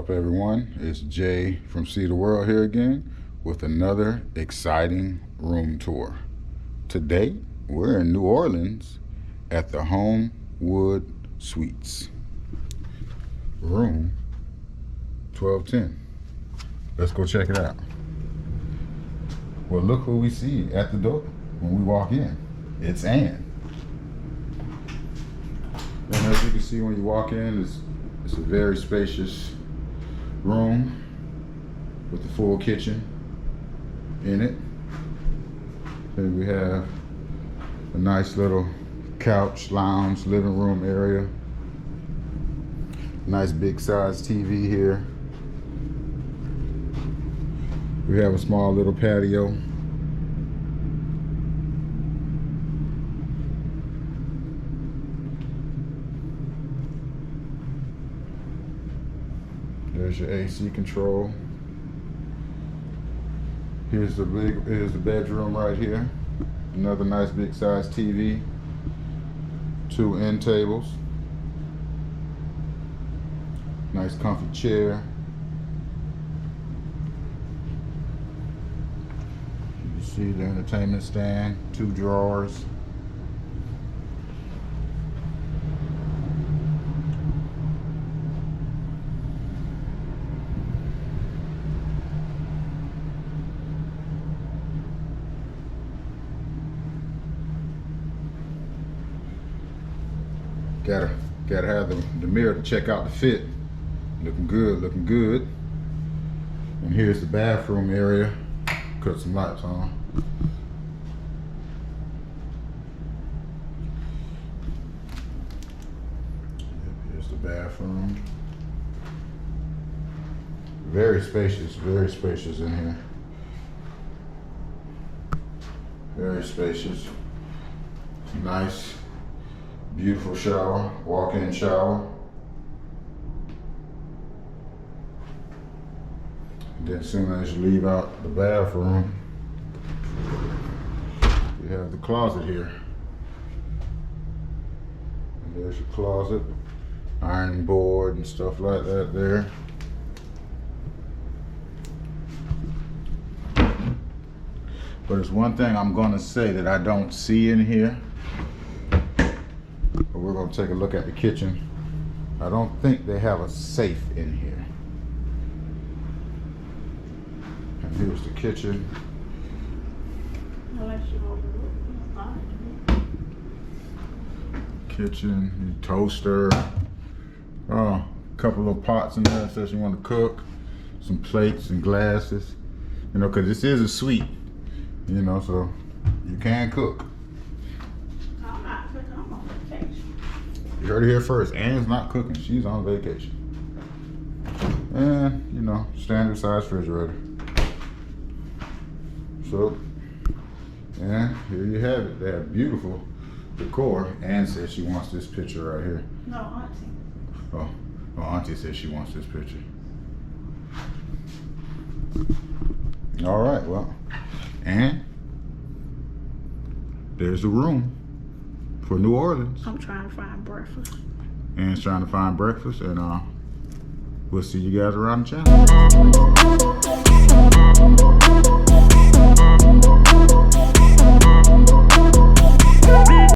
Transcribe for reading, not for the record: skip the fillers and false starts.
up, everyone? It's Jay from See the World here again with another exciting room tour. Today, we're in New Orleans at the Homewood Suites. Room 1210. Let's go check it out. Well, look who we see at the door when we walk in. It's Ann. And as you can see when you walk in, it's a very spacious room with a full kitchen in it. Then we have a nice little couch, lounge, living room area. Nice big size TV here. We have a small little patio. There's your AC control. Here's the bedroom right here. Another nice big size TV. 2 end tables. Nice comfy chair. You can see the entertainment stand, 2 drawers. Gotta have the mirror to check out the fit. Looking good, looking good. And here's the bathroom area. Cut some lights on. Here's the bathroom. Very spacious in here. Very spacious. Nice. Beautiful shower, walk-in shower. And then as soon as you leave out the bathroom, we have the closet here. And there's your closet, ironing board and stuff like that there. But there's one thing I'm gonna say that I don't see in here. But we're going to take a look at the kitchen. I don't think they have a safe in here. And here's the kitchen. Kitchen, toaster. Oh, a couple of pots in there says you want to cook. Some plates and glasses. You know, because this is a suite. You know, so you can cook. You heard it here first. Ann's not cooking. She's on vacation. And, you know, standard size refrigerator. So, and here you have it. They have beautiful decor. Ann says she wants this picture right here. No, Auntie. Oh, Auntie says she wants this picture. All right, well, and there's the room for New Orleans. I'm trying to find breakfast. Ann's trying to find breakfast, and we'll see you guys around the channel.